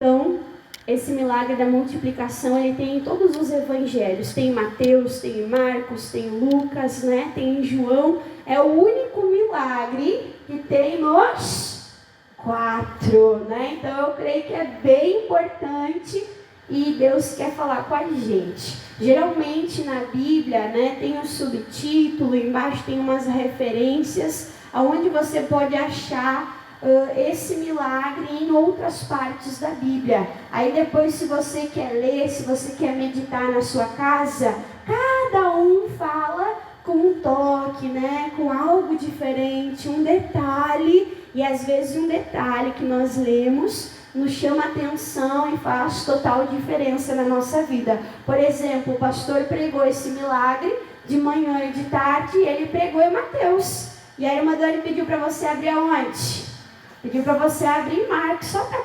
Então, esse milagre da multiplicação, ele tem em todos os evangelhos. Tem em Mateus, tem em Marcos, tem em Lucas, né? Tem em João. É o único milagre que tem nos 4, né? Então, eu creio que é bem importante e Deus quer falar com a gente. Geralmente, na Bíblia, né, tem um subtítulo, embaixo tem umas referências, onde você pode achar esse milagre em outras partes da Bíblia. Aí depois, se você quer ler, se você quer meditar na sua casa, cada um fala com um toque, né? Com algo diferente, um detalhe, e às vezes um detalhe que nós lemos nos chama atenção e faz total diferença na nossa vida. Por exemplo, o pastor pregou esse milagre de manhã e de tarde, e ele pregou em Mateus. E a irmã Dani pediu para você abrir aonde? Pediu para você abrir em Marcos, só para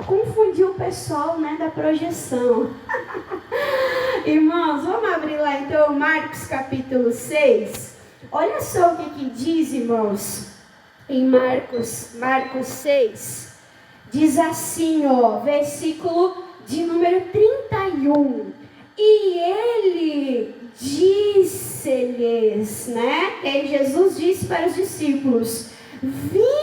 confundir o pessoal, né, da projeção. Irmãos, vamos abrir lá então Marcos capítulo 6. Olha só o que diz, irmãos, em Marcos 6. Diz assim, ó, versículo de número 31. E ele disse-lhes, né? E Jesus disse para os discípulos: vinde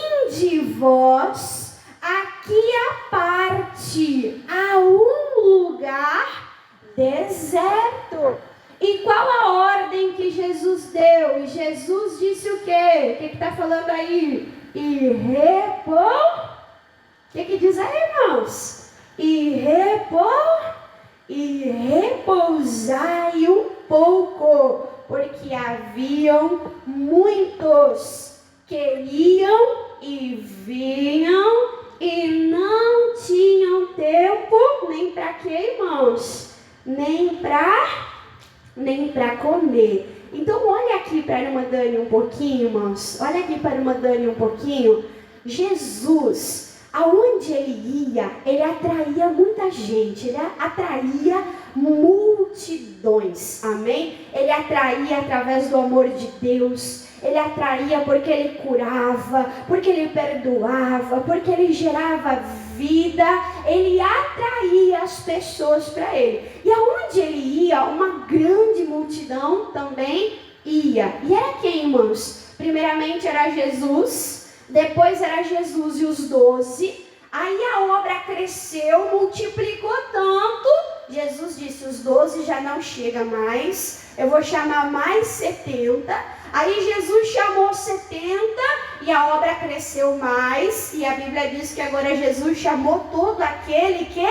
vós aqui à parte, a um lugar deserto. E qual a ordem que Jesus deu? E Jesus disse o quê? O que está falando aí? O que diz aí, irmãos? E repousai um pouco, porque haviam muitos que iam e vinham e não tinham tempo nem para quê, irmãos? Nem para comer. Então olha aqui para a irmã Dani um pouquinho, irmãos. Olha aqui para a irmã Dani um pouquinho. Jesus, aonde ele ia, ele atraía muita gente, ele atraía multidões, amém? Ele atraía através do amor de Deus, ele atraía porque ele curava, porque ele perdoava, porque ele gerava vida, ele atraía as pessoas para ele. E aonde ele ia, uma grande multidão também ia. E era quem, irmãos? Primeiramente era Jesus, depois era Jesus e os 12. Aí a obra cresceu, multiplicou tanto. Jesus disse, os 12 já não chega mais, eu vou chamar mais 70. Aí Jesus chamou 70 e a obra cresceu mais. E a Bíblia diz que agora Jesus chamou todo aquele que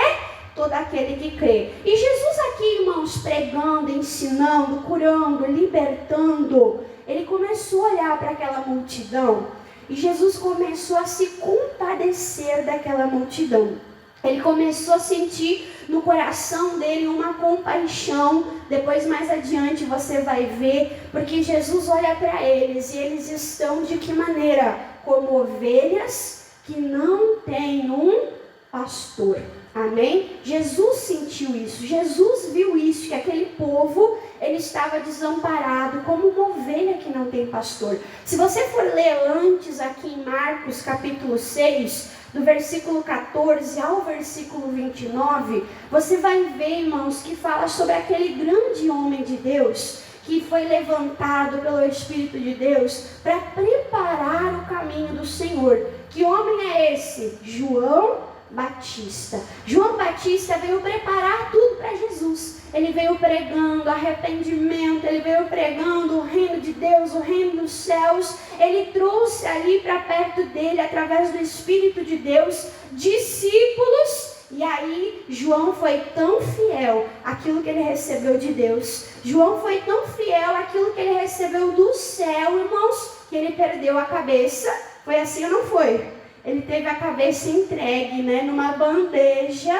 crê. E Jesus aqui, irmãos, pregando, ensinando, curando, libertando, ele começou a olhar para aquela multidão. E Jesus começou a se compadecer daquela multidão. Ele começou a sentir no coração dele uma compaixão. Depois, mais adiante, você vai ver. Porque Jesus olha para eles e eles estão de que maneira? Como ovelhas que não têm um pastor. Amém? Jesus sentiu isso. Jesus viu isso, que aquele povo, ele estava desamparado, como uma ovelha que não tem pastor. Se você for ler antes aqui em Marcos capítulo 6, do versículo 14 ao versículo 29, você vai ver, irmãos, que fala sobre aquele grande homem de Deus, que foi levantado pelo Espírito de Deus para preparar o caminho do Senhor. Que homem é esse? João Batista. João Batista veio preparar tudo para Jesus. Ele veio pregando arrependimento, ele veio pregando o reino de Deus, o reino dos céus. Ele trouxe ali para perto dele, através do Espírito de Deus, discípulos. E aí João foi tão fiel àquilo que ele recebeu de Deus. João foi tão fiel àquilo que ele recebeu do céu, irmãos, que ele perdeu a cabeça. Foi assim ou não foi? Ele teve a cabeça entregue, né, numa bandeja,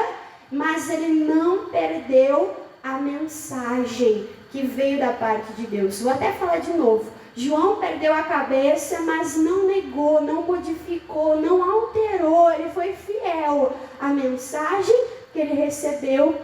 mas ele não perdeu a mensagem que veio da parte de Deus. Vou até falar de novo. João perdeu a cabeça, mas não negou, não modificou, não alterou. Ele foi fiel à mensagem que ele recebeu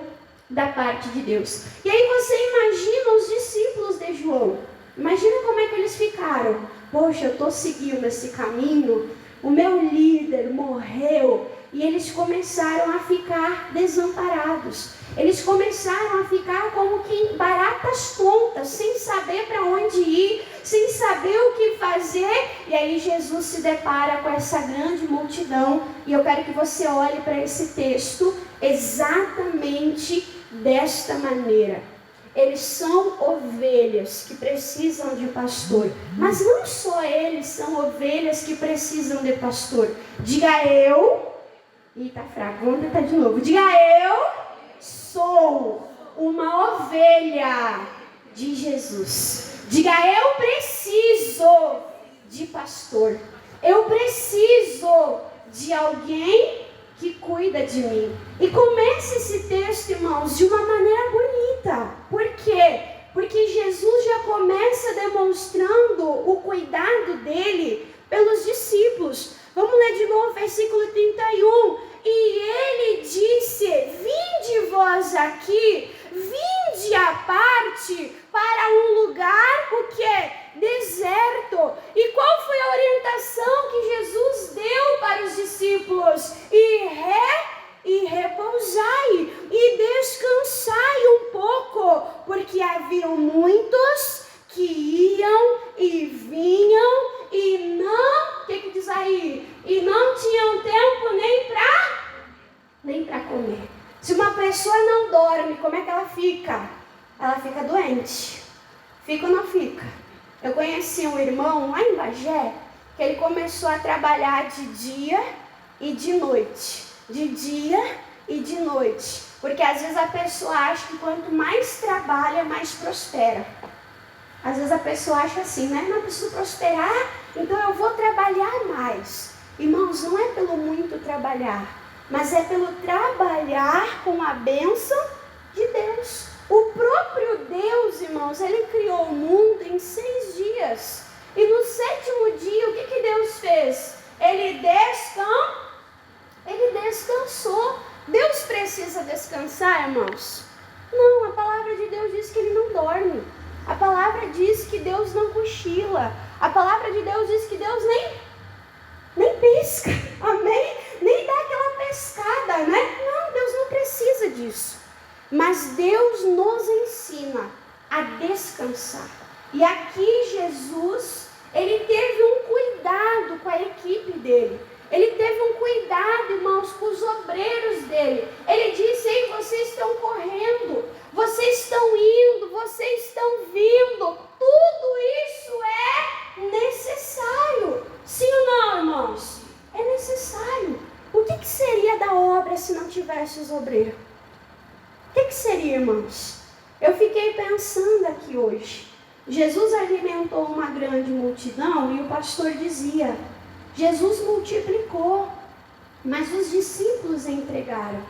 da parte de Deus. E aí você imagina os discípulos de João. Imagina como é que eles ficaram. Poxa, eu estou seguindo esse caminho. O meu líder morreu e eles começaram a ficar desamparados. Eles começaram a ficar como que baratas tontas, sem saber para onde ir, sem saber o que fazer. E aí Jesus se depara com essa grande multidão. E eu quero que você olhe para esse texto exatamente desta maneira. Eles são ovelhas que precisam de pastor. Mas não só eles são ovelhas que precisam de pastor. Diga eu. Ih, tá fraco. Vamos tentar de novo. Diga eu sou uma ovelha de Jesus. Diga eu preciso de pastor. Eu preciso de alguém que cuida de mim. E começa esse texto, irmãos, de uma maneira bonita. Por quê? Porque Jesus já começa demonstrando o cuidado dele pelos discípulos. Vamos ler de novo, versículo 31. E ele disse: vinde vós aqui, vinde à parte para um lugar, o que? Deserto. E qual foi a orientação que Jesus deu para os discípulos? E repousai, e descansai um pouco, porque haviam muitos que iam e vinham, e não, o que diz aí? E não tinham tempo nem para comer. Se uma pessoa não dorme, como é que ela fica? Ela fica doente. Fica ou não fica? Eu conheci um irmão lá em Bagé, que ele começou a trabalhar de dia e de noite. De dia e de noite. Porque às vezes a pessoa acha que quanto mais trabalha, mais prospera. Às vezes a pessoa acha assim, né? Não preciso prosperar, então eu vou trabalhar mais. Irmãos, não é pelo muito trabalhar, mas é pelo trabalhar com a bênção de Deus. O próprio Deus, irmãos, ele criou o mundo em 6 dias. E no 7º dia, o que Deus fez? Ele descansou. Deus precisa descansar, irmãos? Não, a palavra de Deus diz que ele não dorme. A palavra diz que Deus não cochila. A palavra de Deus diz que Deus nem pisca. Amém? Nem dá aquela pescada, né? Não, Deus não precisa disso. Mas Deus nos ensina a descansar. E aqui Jesus, ele teve um cuidado com a equipe dele. Ele teve um cuidado, irmãos, com os obreiros dele. Ele disse: ei, vocês estão correndo, vocês estão indo, vocês estão vindo. Tudo isso é necessário. Sim ou não, irmãos? É necessário. O que seria da obra se não tivesse os obreiros? O que seria, irmãos? Eu fiquei pensando aqui hoje. Jesus alimentou uma grande multidão e o pastor dizia: Jesus multiplicou, mas os discípulos entregaram.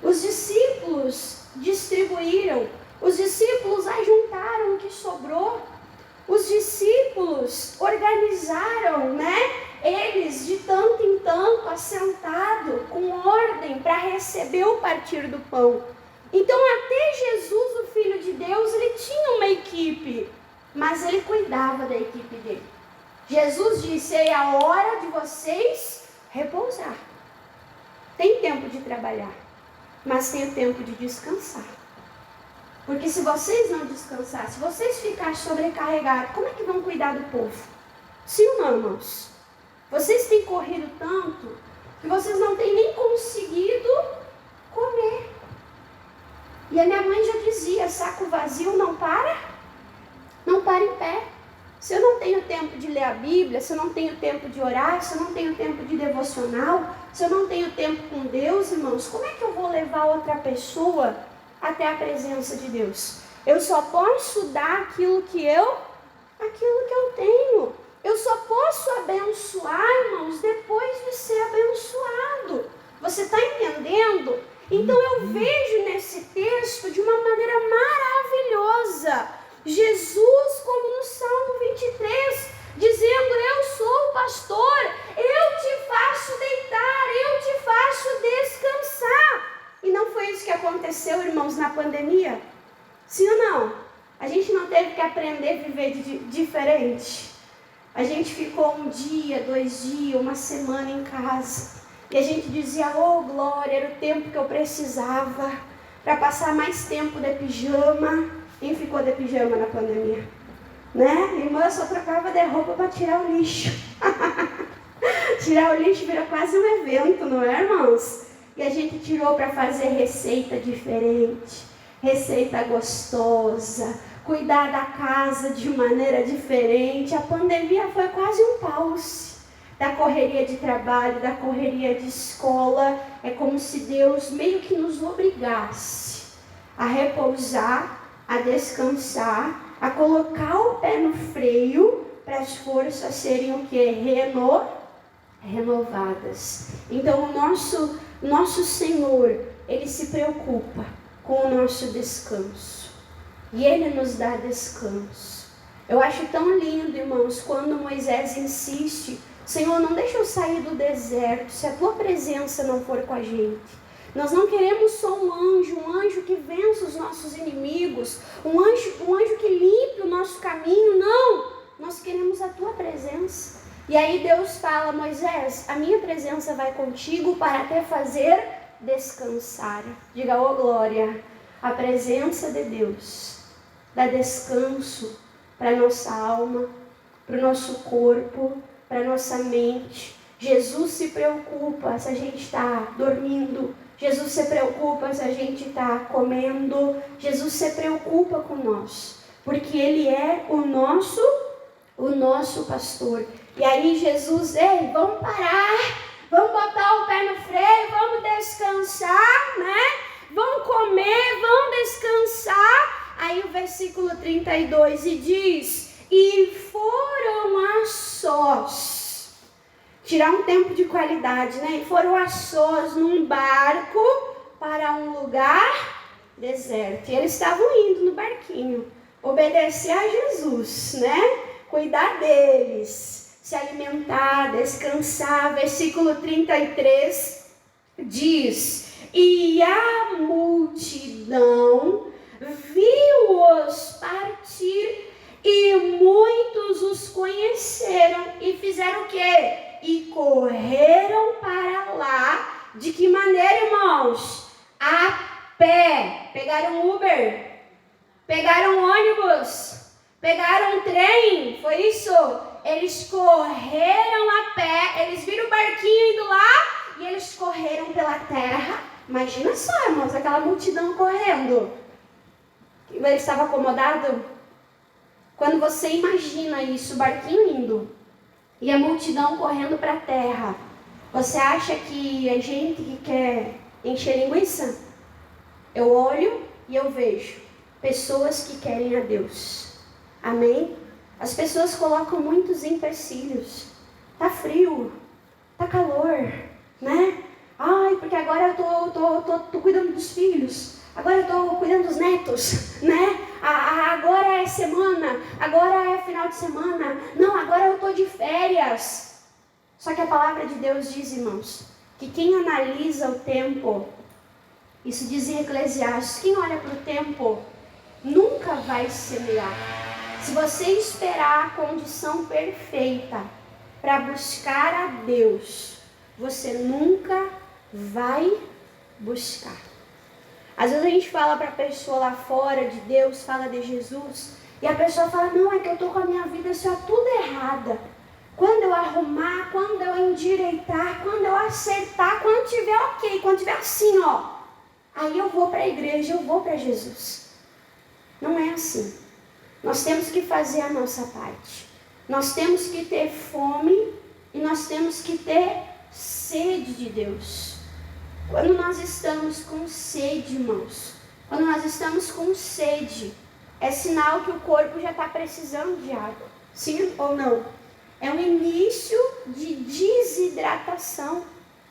Os discípulos distribuíram. Os discípulos ajuntaram o que sobrou. Os discípulos organizaram, eles de tanto em tanto, assentado, com ordem para receber o partir do pão. Então até Jesus, o Filho de Deus, ele tinha uma equipe, mas ele cuidava da equipe dele. Jesus disse: é a hora de vocês repousar. Tem tempo de trabalhar, mas tem o tempo de descansar. Porque se vocês não descansar, se vocês ficarem sobrecarregados, como é que vão cuidar do povo? Sim ou não, irmãos? Vocês têm corrido tanto que vocês não têm nem conseguido comer. E a minha mãe já dizia: saco vazio não para em pé. Se eu não tenho tempo de ler a Bíblia, se eu não tenho tempo de orar, se eu não tenho tempo de devocional, se eu não tenho tempo com Deus, irmãos, como é que eu vou levar outra pessoa até a presença de Deus? Eu só posso dar aquilo que eu tenho. Eu só posso abençoar, irmãos, depois de ser abençoado. Você está entendendo? Então eu vejo nesse texto de uma maneira maravilhosa Jesus, como no Salmo 23, dizendo: eu sou o pastor, eu te faço deitar, eu te faço descansar. E não foi isso que aconteceu, irmãos, na pandemia? Sim ou não? A gente não teve que aprender a viver diferente. A gente ficou 1 dia, 2 dias, uma semana em casa. E a gente dizia, oh glória, era o tempo que eu precisava para passar mais tempo de pijama. Quem ficou de pijama na pandemia? Né? Irmã só trocava de roupa para tirar o lixo. Tirar o lixo vira quase um evento, não é, irmãos? E a gente tirou para fazer receita diferente, receita gostosa, cuidar da casa de maneira diferente. A pandemia foi quase um pause da correria de trabalho, da correria de escola. É como se Deus meio que nos obrigasse a repousar, a descansar, a colocar o pé no freio para as forças serem o quê? Renovadas. Então o nosso Senhor, Ele se preocupa com o nosso descanso. E Ele nos dá descanso. Eu acho tão lindo, irmãos, quando Moisés insiste, Senhor, não deixa eu sair do deserto, se a Tua presença não for com a gente. Nós não queremos só um anjo que vença os nossos inimigos, um anjo que limpe o nosso caminho, não. Nós queremos a Tua presença. E aí Deus fala, Moisés, a minha presença vai contigo para te fazer descansar. Diga, oh glória, a presença de Deus dá descanso para a nossa alma, para o nosso corpo, para a nossa mente. Jesus se preocupa se a gente está dormindo. Jesus se preocupa se a gente está comendo. Jesus se preocupa com nós, porque Ele é o nosso pastor. E aí Jesus, ei, vamos parar, vamos botar o pé no freio, vamos descansar, né? Vamos comer, vamos descansar. Aí o versículo 32 e diz, e foram a sós. Tirar um tempo de qualidade, né? E foram a sós num barco para um lugar deserto. E eles estavam indo no barquinho, obedecer a Jesus, né? Cuidar deles, se alimentar, descansar. Versículo 33 diz, e a multidão viu-os partir e muitos os conheceram e fizeram o quê? E correram para lá. De que maneira, irmãos? A pé. Pegaram Uber, pegaram ônibus, pegaram trem, foi isso? Eles correram a pé, eles viram o barquinho indo lá e eles correram pela terra. Imagina só, irmãos, aquela multidão correndo. Ele estava acomodado? Quando você imagina isso, o barquinho indo e a multidão correndo para a terra, você acha que é gente que quer encher linguiça? Eu olho e eu vejo pessoas que querem a Deus. Amém? As pessoas colocam muitos empecilhos. Tá frio, tá calor, né? Ai, porque agora eu tô cuidando dos filhos. Agora eu estou cuidando dos netos, né? Agora é semana, agora é final de semana. Não, agora eu estou de férias. Só que a palavra de Deus diz, irmãos, que quem analisa o tempo, isso diz em Eclesiastes, quem olha para o tempo nunca vai semear. Se você esperar a condição perfeita para buscar a Deus, você nunca vai buscar. Às vezes a gente fala para a pessoa lá fora de Deus, fala de Jesus, e a pessoa fala, não, é que eu estou com a minha vida só tudo errada. Quando eu arrumar, quando eu endireitar, quando eu acertar, quando tiver ok, quando tiver assim, ó, aí eu vou para a igreja, eu vou para Jesus. Não é assim. Nós temos que fazer a nossa parte. Nós temos que ter fome e nós temos que ter sede de Deus. Quando nós estamos com sede, irmãos, quando nós estamos com sede, é sinal que o corpo já está precisando de água. Sim ou não? É um início de desidratação.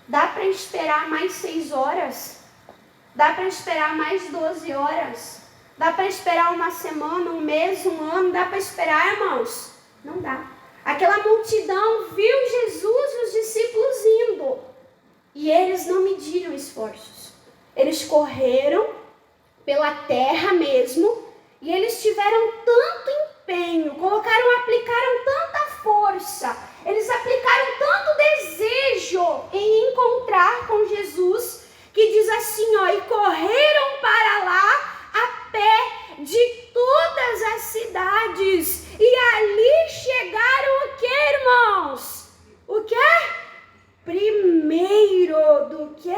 Dá para esperar mais 6 horas? Dá para esperar mais 12 horas? Dá para esperar uma semana, um mês, um ano? Dá para esperar, irmãos? Não dá. Aquela multidão viu Jesus e os discípulos indo. E eles não mediram esforços. Eles correram pela terra mesmo. E eles tiveram tanto empenho, aplicaram tanta força. Eles aplicaram tanto desejo desejo em encontrar com Jesus, que diz assim, ó, e correram para lá a pé de todas as cidades, e ali chegaram o que, irmãos? O que? Primeiro do que?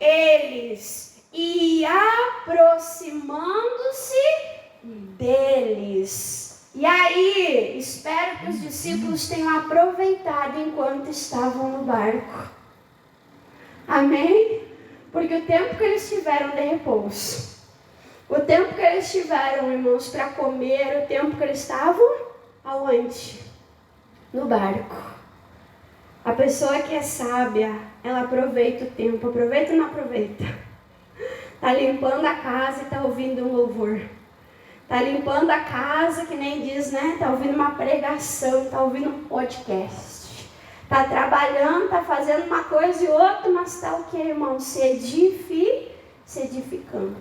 Eles, e aproximando-se deles. E aí, espero que os discípulos tenham aproveitado enquanto estavam no barco. Amém? Porque o tempo que eles tiveram de repouso, o tempo que eles tiveram, irmãos, para comer, o tempo que eles estavam, aonde? No barco. A pessoa que é sábia, ela aproveita o tempo. Aproveita ou não aproveita? Está limpando a casa e está ouvindo um louvor. Está limpando a casa, que nem diz, né? Está ouvindo uma pregação, está ouvindo um podcast. Está trabalhando, está fazendo uma coisa e outra, mas está o que, irmão? Se edificando.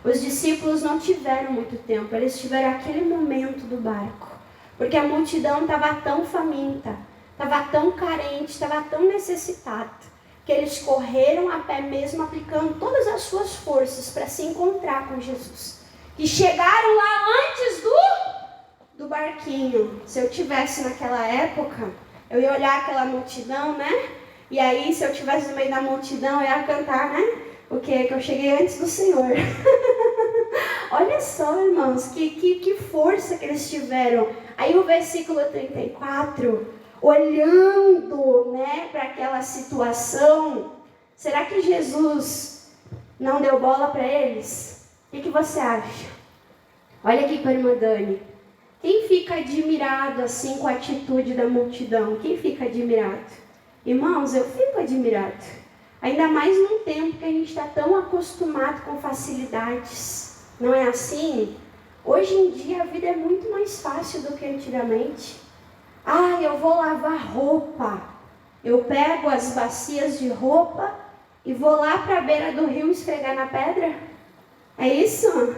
Os discípulos não tiveram muito tempo, eles tiveram aquele momento do barco. Porque a multidão estava tão faminta, estava tão carente, estava tão necessitada, que eles correram a pé mesmo, aplicando todas as suas forças para se encontrar com Jesus. E chegaram lá antes do barquinho. Se eu tivesse naquela época, eu ia olhar aquela multidão, né? E aí, se eu tivesse no meio da multidão, eu ia cantar, né? O quê? Que eu cheguei antes do Senhor. Olha só, irmãos, que força que eles tiveram. Aí o versículo 34, olhando, né, para aquela situação, será que Jesus não deu bola para eles? O que você acha? Olha aqui para a irmã Dani. Quem fica admirado assim com a atitude da multidão? Quem fica admirado? Irmãos, eu fico admirado. Ainda mais num tempo que a gente está tão acostumado com facilidades. Não é assim? Hoje em dia a vida é muito mais fácil do que antigamente. Ah, eu vou lavar roupa. Eu pego as bacias de roupa e vou lá para a beira do rio esfregar na pedra. É isso?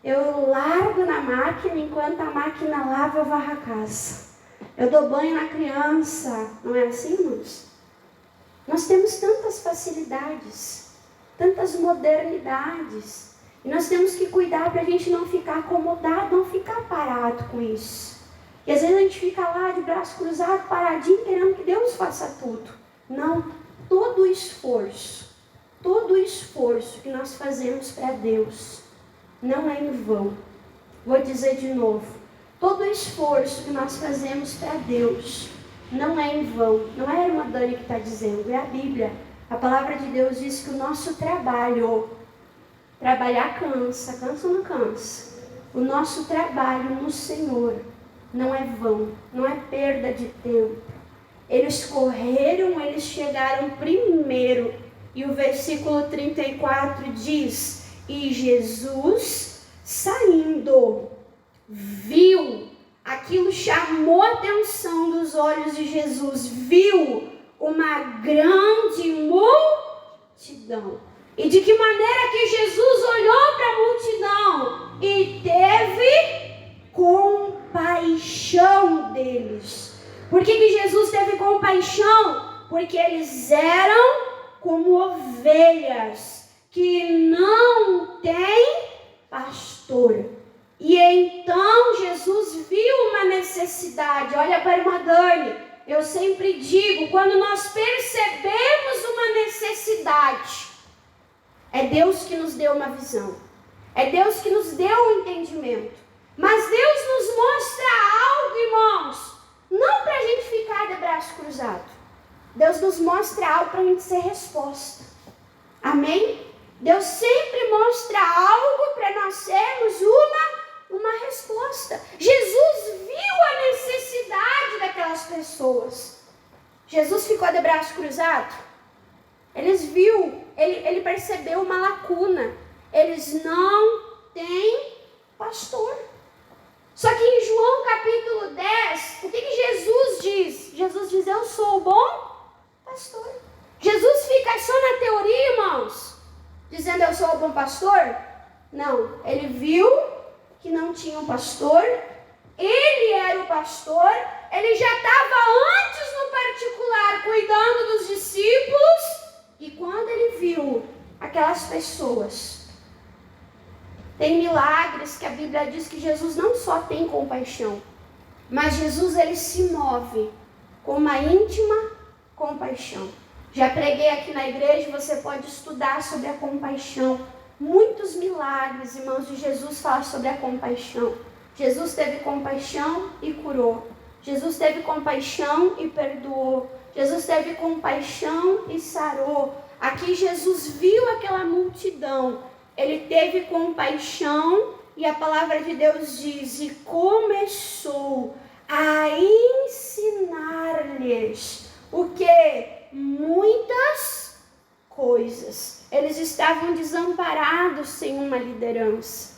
Eu largo na máquina, enquanto a máquina lava, eu varro a casa. Eu dou banho na criança. Não é assim, irmãos? Nós temos tantas facilidades, tantas modernidades. E nós temos que cuidar para a gente não ficar acomodado, não ficar parado com isso. E às vezes a gente fica lá de braço cruzado, paradinho, querendo que Deus faça tudo. Não, todo esforço que nós fazemos para Deus não é em vão. Vou dizer de novo, todo esforço que nós fazemos para Deus não é em vão. Não é a irmã Dani que está dizendo, é a Bíblia. A palavra de Deus diz que o nosso trabalhar cansa ou não cansa? O nosso trabalho no Senhor não é vão, não é perda de tempo. Eles correram, eles chegaram primeiro. E o versículo 34 diz, e Jesus saindo, viu, aquilo chamou a atenção dos olhos de Jesus, viu uma grande multidão. E de que maneira que Jesus olhou para a multidão e teve compaixão deles. Por que Jesus teve compaixão? Porque eles eram como ovelhas que não têm pastor. E então Jesus viu uma necessidade. Olha para a irmã Dani, eu sempre digo, quando nós percebemos uma necessidade, é Deus que nos deu uma visão. É Deus que nos deu um entendimento. Mas Deus nos mostra algo, irmãos, não para a gente ficar de braço cruzado. Deus nos mostra algo para a gente ser resposta. Amém? Deus sempre mostra algo para nós sermos uma resposta. Jesus viu a necessidade daquelas pessoas. Jesus ficou de braço cruzado? Ele percebeu uma lacuna. Eles não têm pastor. Só que em João capítulo 10, o que Jesus diz? Jesus diz, eu sou o bom pastor. Jesus fica só na teoria, irmãos, dizendo eu sou o bom pastor? Não, ele viu que não tinha um pastor, ele era o pastor, ele já estava antes no particular cuidando dos discípulos. E quando ele viu aquelas pessoas, tem milagres que a Bíblia diz que Jesus não só tem compaixão, mas Jesus ele se move com uma íntima compaixão. Já preguei aqui na igreja, você pode estudar sobre a compaixão. Muitos milagres, irmãos, de Jesus falam sobre a compaixão. Jesus teve compaixão e curou. Jesus teve compaixão e perdoou. Jesus teve compaixão e sarou. Aqui Jesus viu aquela multidão. Ele teve compaixão e a palavra de Deus diz, e começou a ensinar-lhes o que? Muitas coisas. Eles estavam desamparados sem uma liderança.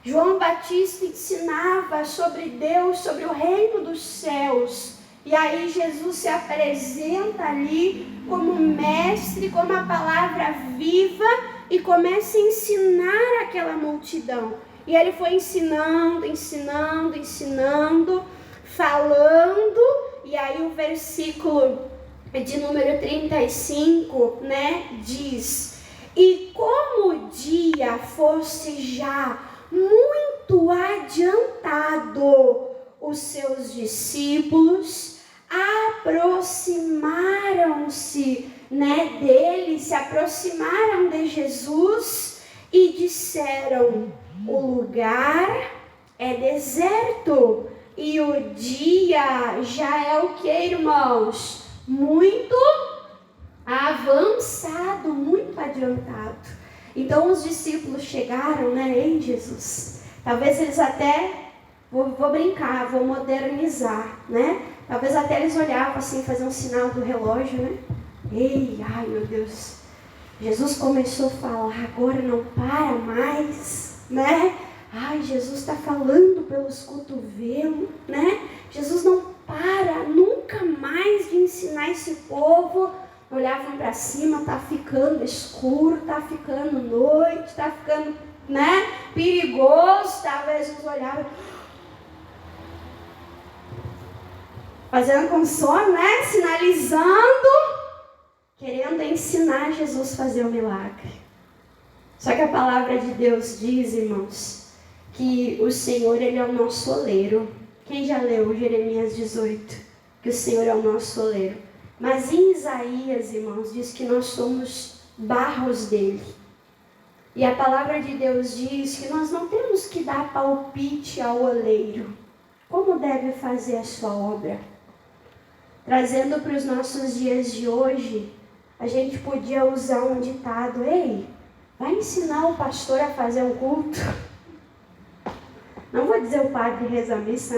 João Batista ensinava sobre Deus, sobre o reino dos céus. E aí Jesus se apresenta ali como mestre, como a palavra viva, e começa a ensinar aquela multidão. E ele foi ensinando, falando. E aí o versículo de número 35, diz: e como o dia fosse já muito adiantado, os seus discípulos aproximaram-se, dele, se aproximaram de Jesus e disseram: o lugar é deserto e o dia já é o que, irmãos? Muito avançado, muito adiantado. Então os discípulos chegaram, ei Jesus, talvez eles até, vou brincar, vou modernizar, talvez até eles olhavam assim, faziam um sinal do relógio, ai meu Deus, Jesus começou a falar, agora não para mais, ai, Jesus está falando pelos cotovelos, Jesus não para nunca mais de ensinar esse povo. Olhavam para cima, tá ficando escuro, tá ficando noite, tá ficando, perigoso. Talvez eles olhavam, fazendo com sono, sinalizando, querendo ensinar Jesus a fazer o milagre. Só que a palavra de Deus diz, irmãos, que o Senhor, ele é o nosso oleiro. Quem já leu Jeremias 18? Que o Senhor é o nosso oleiro. Mas em Isaías, irmãos, diz que nós somos barros dele. E a palavra de Deus diz que nós não temos que dar palpite ao oleiro. Como deve fazer a sua obra? Trazendo para os nossos dias de hoje, a gente podia usar um ditado: ei, vai ensinar o pastor a fazer um culto? Não vou dizer o padre reza a missa,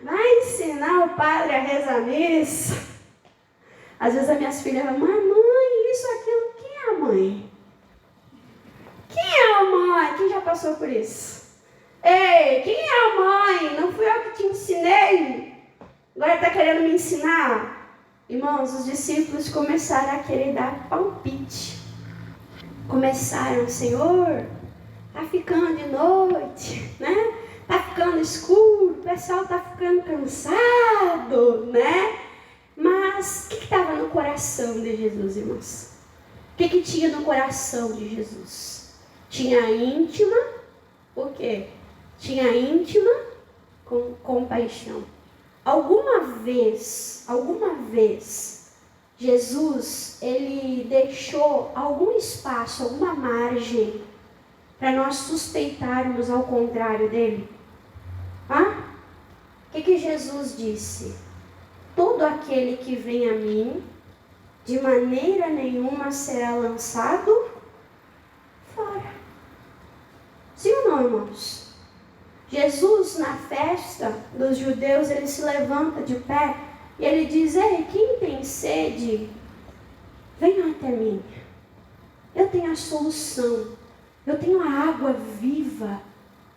Vai ensinar o padre a rezar a missa? Às vezes as minhas filhas falam: mãe, isso, aquilo. Quem é a mãe? Quem é a mãe? Quem já passou por isso? Ei, quem é a mãe? Não fui eu que te ensinei? Agora está querendo me ensinar? Irmãos, os discípulos começaram a querer dar palpite. Começaram: Senhor, está ficando de noite, Está ficando escuro, o pessoal está ficando cansado, Mas o que estava no coração de Jesus, irmãos? O que tinha no coração de Jesus? Tinha íntima, o quê? Tinha íntima com compaixão. Alguma vez, Jesus, ele deixou algum espaço, alguma margem para nós suspeitarmos ao contrário dele? O que Jesus disse? Todo aquele que vem a mim, de maneira nenhuma será lançado fora. Sim ou não, irmãos? Jesus, na festa dos judeus, ele se levanta de pé e ele diz: ei, quem tem sede, venham até mim. Eu tenho a solução. Eu tenho a água viva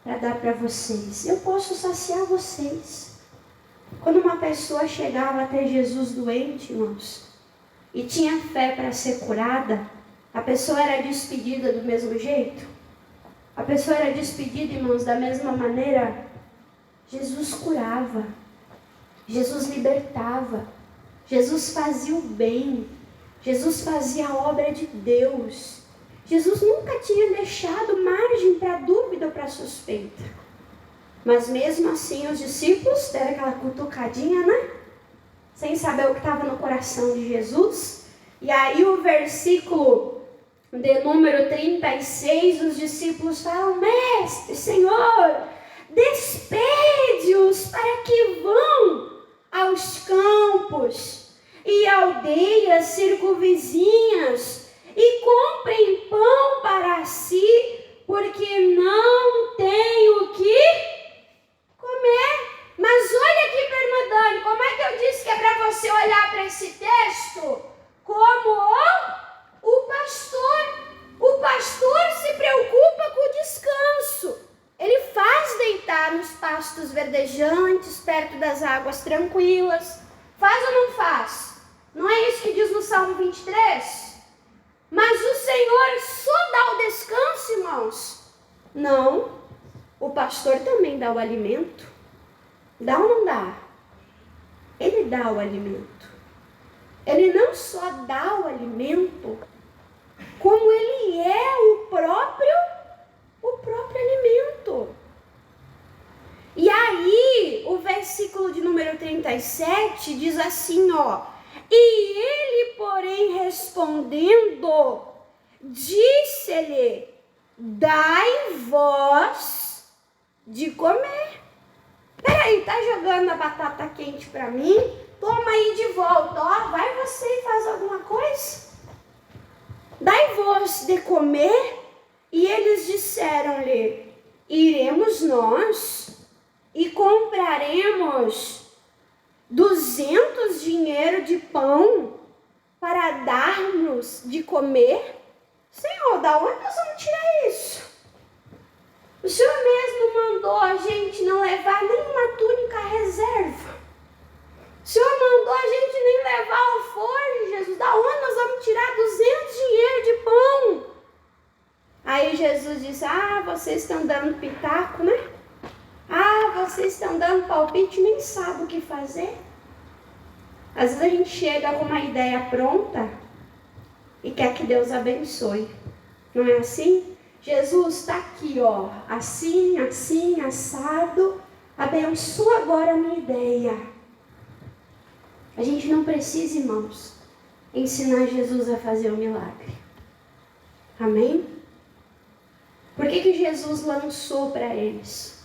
para dar para vocês. Eu posso saciar vocês. Quando uma pessoa chegava até Jesus doente, irmãos, e tinha fé para ser curada, a pessoa era despedida do mesmo jeito? A pessoa era despedida, irmãos, da mesma maneira? Jesus curava. Jesus libertava, Jesus fazia o bem, Jesus fazia a obra de Deus. Jesus nunca tinha deixado margem para dúvida ou para suspeita. Mas mesmo assim os discípulos deram aquela cutucadinha, né? Sem saber o que estava no coração de Jesus. E aí o versículo de número 36, os discípulos falam: Mestre, Senhor, despede-os para que vão aos campos e aldeias circunvizinhas e comprem pão para si, porque não tem o que comer. Mas olha aqui, Bernadane, como é que eu disse que é para você olhar para esse texto? Como o pastor. O pastor se preocupa com o descanso. Ele faz deitar nos pastos verdejantes, perto das águas tranquilas. Faz ou não faz? Não é isso que diz no Salmo 23? Mas o Senhor só dá o descanso, irmãos? Não. O pastor também dá o alimento. Dá ou não dá? Ele dá o alimento. Ele não só dá o alimento, como ele é o próprio alimento. E aí, o versículo de número 37 diz assim, ó: E ele, porém, respondendo, disse-lhe: Dai vós de comer. Peraí, tá jogando a batata quente pra mim? Toma aí de volta, ó, vai você e faz alguma coisa. Dai vós de comer. E eles disseram-lhe: Iremos nós e compraremos 200 dinheiro de pão para dar-nos de comer? Senhor, da onde nós vamos tirar isso? O Senhor mesmo mandou a gente não levar nenhuma túnica reserva. O Senhor mandou a gente nem levar alforje, Jesus. Da onde nós vamos tirar 200 dinheiro de pão? Aí Jesus disse: vocês estão dando pitaco, né? Vocês estão dando palpite, nem sabem o que fazer. Às vezes a gente chega com uma ideia pronta e quer que Deus abençoe. Não é assim? Jesus está aqui, ó, assim, assim, assado. Abençoa agora a minha ideia. A gente não precisa, irmãos, ensinar Jesus a fazer o milagre. Amém? Por que Jesus lançou para eles?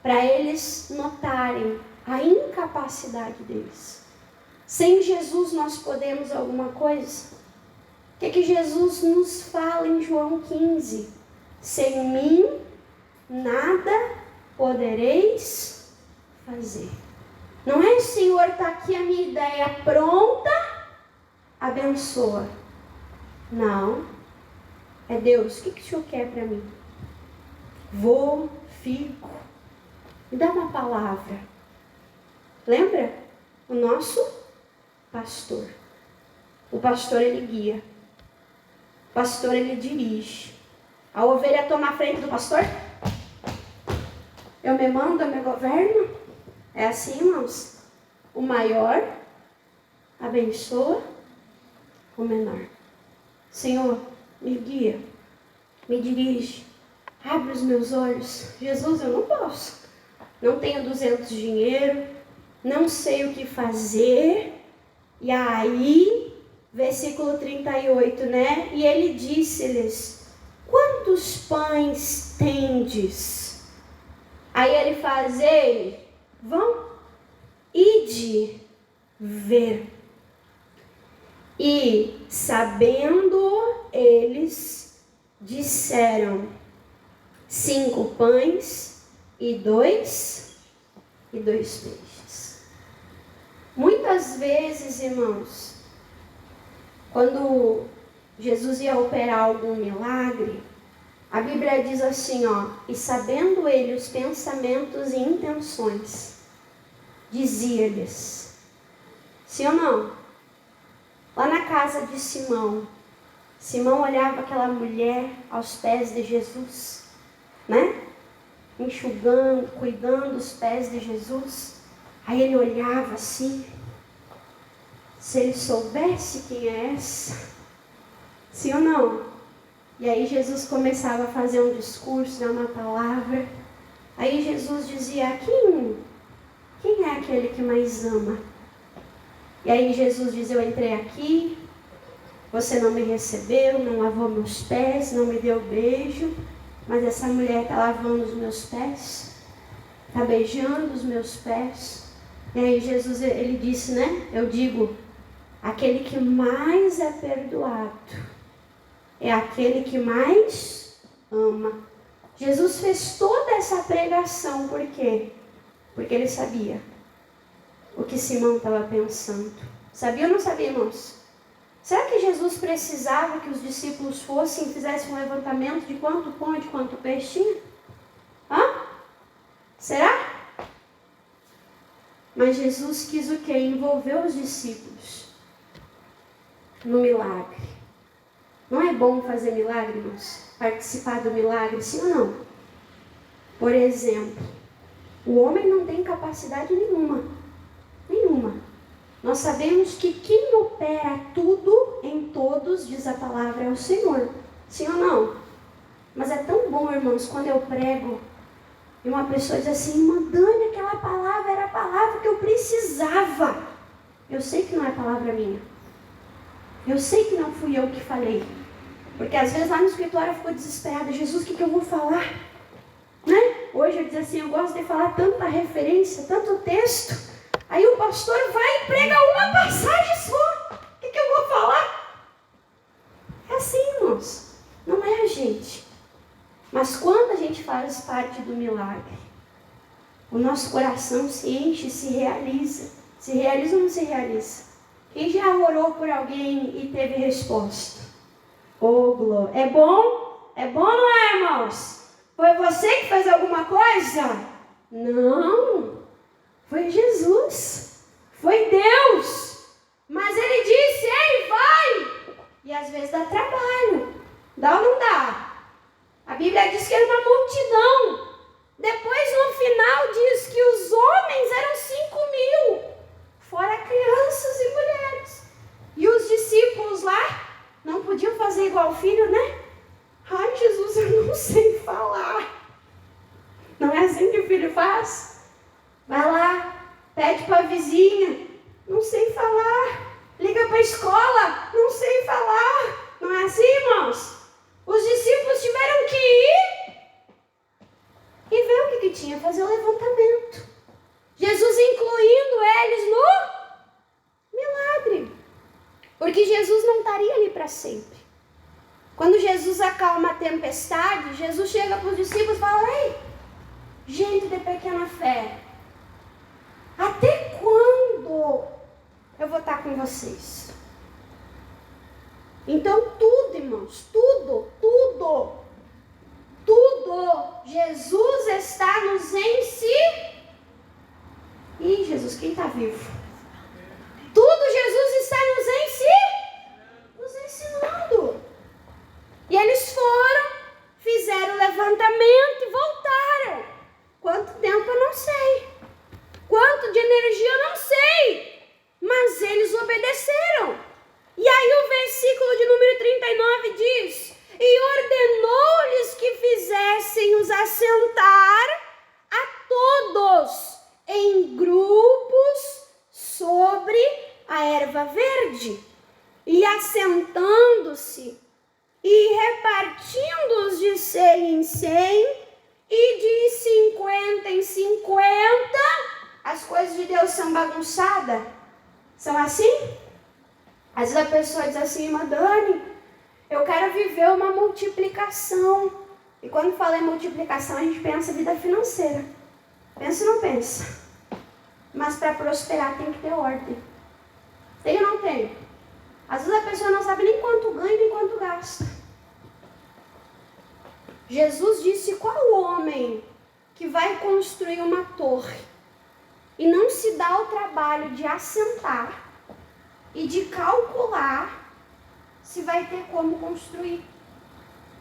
Para eles notarem a incapacidade deles. Sem Jesus nós podemos alguma coisa? O que Jesus nos fala em João 15? Sem mim nada podereis fazer. Não é, Senhor, está aqui a minha ideia pronta, abençoa. Não. É Deus, o que o Senhor quer para mim? Vou, fico. Me dá uma palavra. Lembra? O nosso pastor. O pastor, ele guia. O pastor, ele dirige. A ovelha toma a frente do pastor? Eu me mando, eu me governo? É assim, irmãos? O maior abençoa o menor. Senhor, me guia, me dirige, abre os meus olhos. Jesus, eu não posso. Não tenho 200 de dinheiro, não sei o que fazer. E aí, versículo 38, né? E ele disse-lhes: Quantos pães tendes? Aí ele faz: Ei, vão, ide ver. E sabendo eles, disseram: 5 pães e 2 peixes. Muitas vezes, irmãos, quando Jesus ia operar algum milagre, a Bíblia diz assim, ó: E sabendo ele os pensamentos e intenções, dizia-lhes. Sim ou não? Lá na casa de Simão, Simão olhava aquela mulher aos pés de Jesus, né? Enxugando, cuidando dos pés de Jesus. Aí ele olhava assim, se ele soubesse quem é essa, sim ou não? E aí Jesus começava a fazer um discurso, dar uma palavra. Aí Jesus dizia, quem é aquele que mais ama? E aí Jesus dizia, eu entrei aqui, você não me recebeu, não lavou meus pés, não me deu beijo, mas essa mulher está lavando os meus pés, está beijando os meus pés. E aí Jesus, ele disse, né? Eu digo, aquele que mais é perdoado é aquele que mais ama. Jesus fez toda essa pregação, por quê? Porque ele sabia o que Simão estava pensando. Sabia ou não sabia, irmãos? Será que Jesus precisava que os discípulos fossem e fizessem um levantamento de quanto pão e de quanto peixe tinha? Será? Mas Jesus quis o quê? Envolver os discípulos no milagre. Não é bom fazer milagre, irmãos? Participar do milagre, sim ou não? Por exemplo, o homem não tem capacidade nenhuma. Nós sabemos que quem opera tudo em todos, diz a palavra, é o Senhor. Sim ou não? Mas é tão bom, irmãos, quando eu prego e uma pessoa diz assim, irmã Dani, aquela palavra era a palavra que eu precisava. Eu sei que não é palavra minha. Eu sei que não fui eu que falei. Porque às vezes lá no escritório eu fico desesperada. Jesus, o que eu vou falar? Né? Hoje eu digo assim, eu gosto de falar tanta referência, tanto texto. Aí o pastor vai e prega uma passagem só. O que eu vou falar? É assim, irmãos. Não é a gente. Mas quando a gente faz parte do milagre, o nosso coração se enche, se realiza. Se realiza ou não se realiza? Quem já orou por alguém e teve resposta? Oh, glória. É bom? É bom, não é, irmãos? Foi você que fez alguma coisa? Não. Foi Jesus. Foi Deus. Mas ele disse, ei, vai. E às vezes dá trabalho. Dá ou não dá? A Bíblia diz que era uma multidão. Depois, no final, diz que os homens eram 5.000. Fora crianças e mulheres. E os discípulos lá não podiam fazer igual o filho, né? Ai, Jesus, eu não sei falar. Não é assim que o filho faz? Vai lá, pede para a vizinha. Não sei falar. Liga para a escola. Não sei falar. Não é assim, irmãos? Os discípulos tiveram que ir e ver o que tinha, fazer o levantamento. Jesus incluindo eles no milagre. Porque Jesus não estaria ali para sempre. Quando Jesus acalma a tempestade, Jesus chega para os discípulos e fala, ei, gente de pequena fé, até quando eu vou estar com vocês? Então tudo, irmãos, tudo, Jesus está nos ensinando. Ih, Jesus, quem está vivo? Tudo Jesus está nos ensinando. E eles foram, fizeram o levantamento e voltaram. Quanto tempo eu não sei. Quanto de energia eu não sei. Mas eles obedeceram. E aí o versículo de número 39 diz, e ordenou-lhes que fizessem-os assentar a todos em grupos sobre a erva verde. E assentando-se e repartindo-os de 100 em 100 e de 50 em 50, as coisas de Deus são bagunçadas? São assim? Às vezes a pessoa diz assim, irmã Dani, eu quero viver uma multiplicação. E quando fala em multiplicação, a gente pensa em vida financeira. Pensa ou não pensa? Mas para prosperar tem que ter ordem. Tem ou não tem? Às vezes a pessoa não sabe nem quanto ganha nem quanto gasta. Jesus disse, qual homem que vai construir uma torre e não se dá o trabalho de assentar e de calcular se vai ter como construir.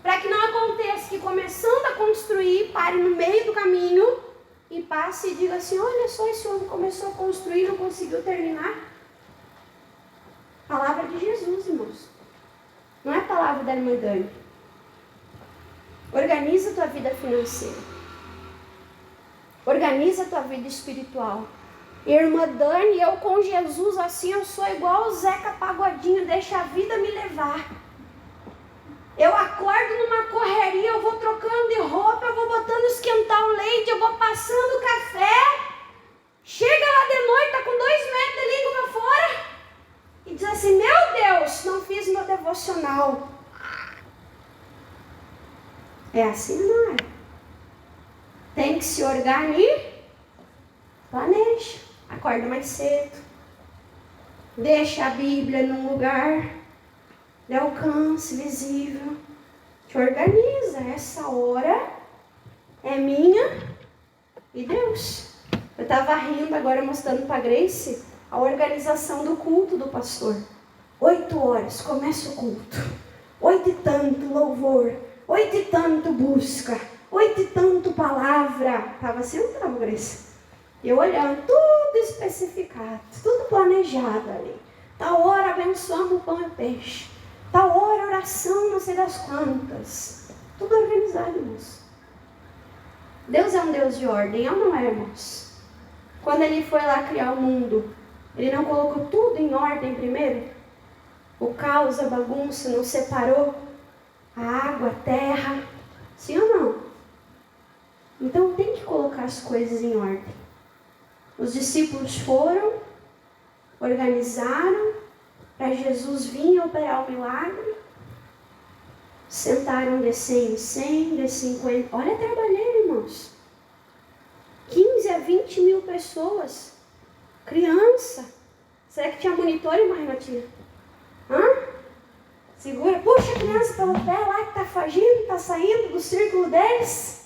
Para que não aconteça que começando a construir, pare no meio do caminho e passe e diga assim: olha só, esse homem começou a construir e não conseguiu terminar. Palavra de Jesus, irmãos. Não é a palavra da irmã Dani. Organiza a tua vida financeira. Organiza a tua vida espiritual. Irmã Dani, eu com Jesus assim, eu sou igual o Zeca Pagodinho, deixa a vida me levar. Eu acordo numa correria, eu vou trocando de roupa, eu vou botando esquentar o leite, eu vou passando o café. Chega lá de noite, tá com 2 metros de língua pra fora. E diz assim: meu Deus, não fiz meu devocional. É assim, não é? Tem que se organizar. Planeja. Acorda mais cedo. Deixa a Bíblia num lugar de alcance visível. Te organiza. Essa hora é minha e Deus. Eu estava rindo agora, mostrando para a Grace a organização do culto do pastor. 8 horas começa o culto. 8 e tanto louvor. 8 e tanto busca. 8 e tanto palavra. Estava assim, não estava, Grace? Eu olhando, tudo especificado, tudo planejado ali. Tal hora abençoamos o pão e peixe. Tal hora oração, não sei das quantas. Tudo organizado, irmãos. Deus é um Deus de ordem, ou não é, irmãos? Quando ele foi lá criar o mundo, ele não colocou tudo em ordem primeiro? O caos, a bagunça, não separou a água, a terra? Sim ou não? Então tem que colocar as coisas em ordem. Os discípulos foram, organizaram, para Jesus vir operar o milagre. Sentaram de 100 em 100, de 50. Olha a trabalheira, irmãos. 15 a 20 mil pessoas. Criança. Será que tinha monitor, irmã Renatinha? Segura. Puxa a criança pelo pé lá que está fugindo, está saindo do círculo deles.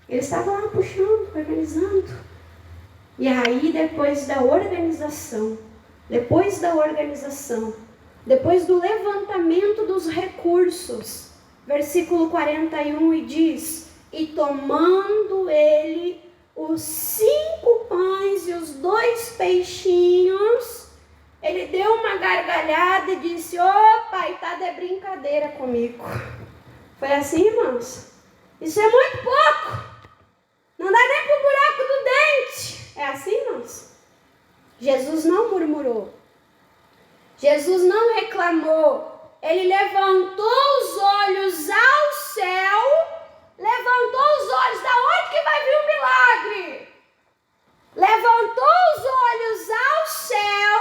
Eles estavam lá puxando, organizando. E aí, depois da organização, depois do levantamento dos recursos, versículo 41, e diz: e tomando ele os 5 pães e os 2 peixinhos, ele deu uma gargalhada e disse: ô pai, tá de brincadeira comigo. Foi assim, irmãos? Isso é muito pouco. Não dá nem pro buraco do dente. É assim, irmãos? Jesus não murmurou. Jesus não reclamou. Ele levantou os olhos ao céu. Levantou os olhos. Da onde que vai vir o milagre? Levantou os olhos ao céu.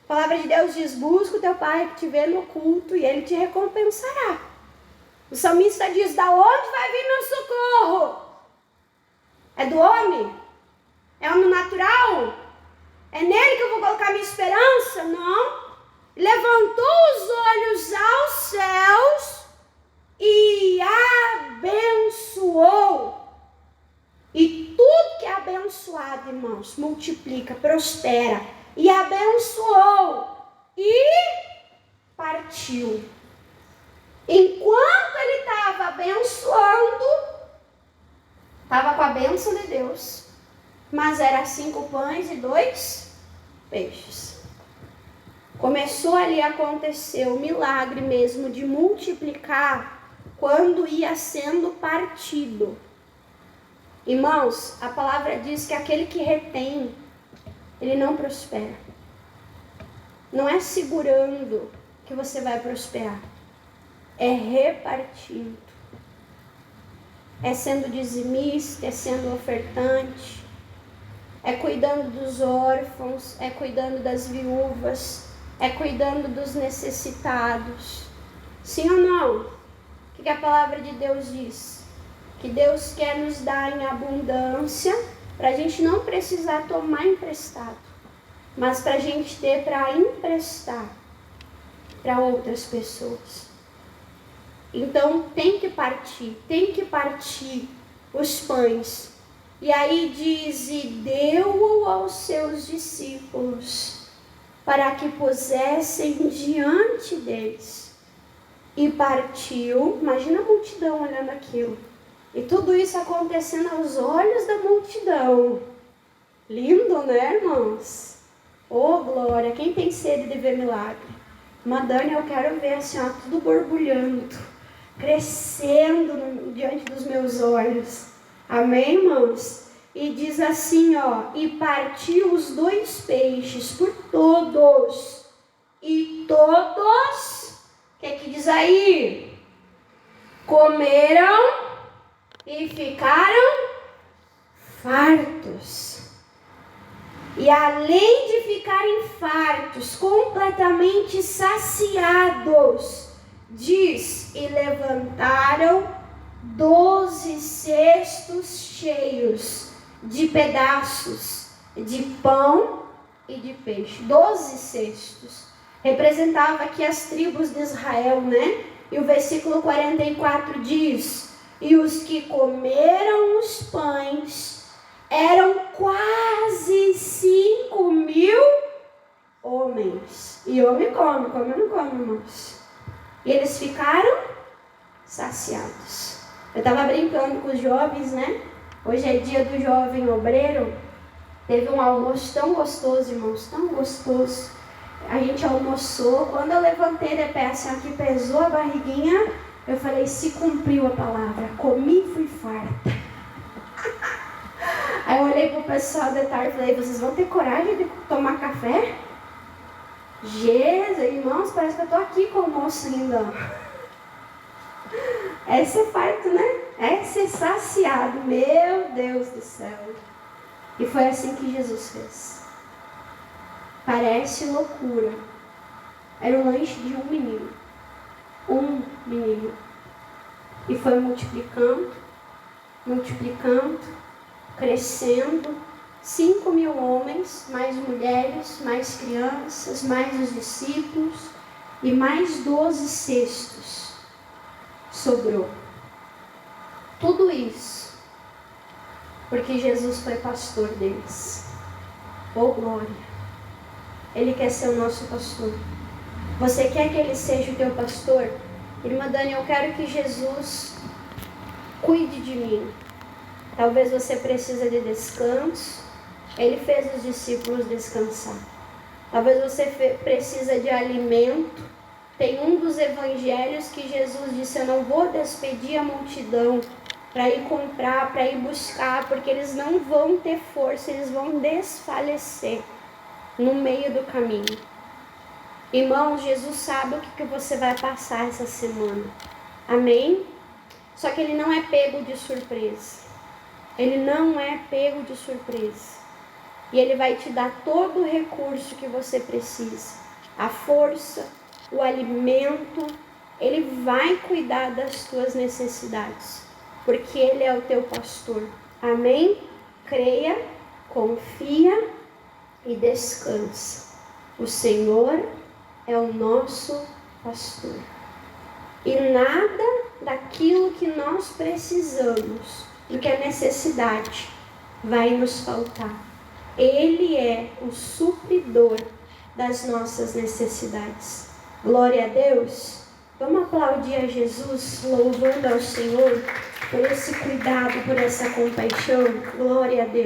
A palavra de Deus diz: busca o teu pai que te vê no culto e ele te recompensará. O salmista diz: da onde vai vir meu socorro? É do homem? É no natural? É nele que eu vou colocar minha esperança? Não. Levantou os olhos aos céus e abençoou. E tudo que é abençoado, irmãos, multiplica, prospera. E abençoou e partiu. Enquanto ele estava abençoando, estava com a bênção de Deus, mas era 5 pães e 2 peixes. Começou ali a acontecer o milagre mesmo de multiplicar quando ia sendo partido. Irmãos, a palavra diz que aquele que retém, ele não prospera. Não é segurando que você vai prosperar. É repartindo. É sendo dizimista, é sendo ofertante. É cuidando dos órfãos, é cuidando das viúvas, é cuidando dos necessitados. Sim ou não? O que a palavra de Deus diz? Que Deus quer nos dar em abundância, para a gente não precisar tomar emprestado, mas para a gente ter para emprestar para outras pessoas. Então tem que partir os pães. E aí diz: e deu-o aos seus discípulos, para que pusessem diante deles. E partiu, imagina a multidão olhando aquilo. E tudo isso acontecendo aos olhos da multidão. Lindo, né, irmãos? Oh, glória! Quem tem sede de ver milagre? Madani, eu quero ver assim, ó, tudo borbulhando, crescendo diante dos meus olhos. Amém, irmãos? E diz assim, ó, e partiu os 2 peixes por todos. E todos, o que diz aí? Comeram e ficaram fartos. E além de ficarem fartos, completamente saciados, diz, e levantaram 12 cestos cheios de pedaços de pão e de peixe. 12 cestos. Representava aqui as tribos de Israel, né? E o versículo 44 diz, e os que comeram os pães eram quase 5.000 homens. E homem come não come, irmãos. E eles ficaram saciados. Eu estava brincando com os jovens, né? Hoje é dia do jovem obreiro. Teve um almoço tão gostoso, irmãos, tão gostoso. A gente almoçou. Quando eu levantei de pé, assim, aqui pesou a barriguinha, eu falei, se cumpriu a palavra. Comi e fui farta. Aí eu olhei pro pessoal de tarde e falei, vocês vão ter coragem de tomar café? Jesus, irmãos, parece que eu tô aqui com o almoço ainda. É ser farto, né? É ser saciado. Meu Deus do céu. E foi assim que Jesus fez. Parece loucura. Era um lanche de um menino. Um menino. E foi multiplicando, crescendo, 5.000 homens, mais mulheres, mais crianças, mais os discípulos e mais 12 cestos sobrou. Tudo isso porque Jesus foi pastor deles. Oh, glória! Ele quer ser o nosso pastor. Você quer que Ele seja o teu pastor? Irmã Dani, eu quero que Jesus cuide de mim. Talvez você precise de descanso. Ele fez os discípulos descansar. Talvez você precisa de alimento. Tem um dos evangelhos que Jesus disse, eu não vou despedir a multidão para ir comprar, para ir buscar, porque eles não vão ter força, eles vão desfalecer no meio do caminho. Irmãos, Jesus sabe o que você vai passar essa semana. Amém? Só que Ele não é pego de surpresa. Ele não é pego de surpresa. E Ele vai te dar todo o recurso que você precisa. A força, o alimento. Ele vai cuidar das tuas necessidades. Porque Ele é o teu pastor. Amém? Creia, confia e descansa. O Senhor é o nosso pastor. E nada daquilo que nós precisamos, do que a necessidade, vai nos faltar. Ele é o supridor das nossas necessidades. Glória a Deus. Vamos aplaudir a Jesus, louvando ao Senhor por esse cuidado, por essa compaixão. Glória a Deus.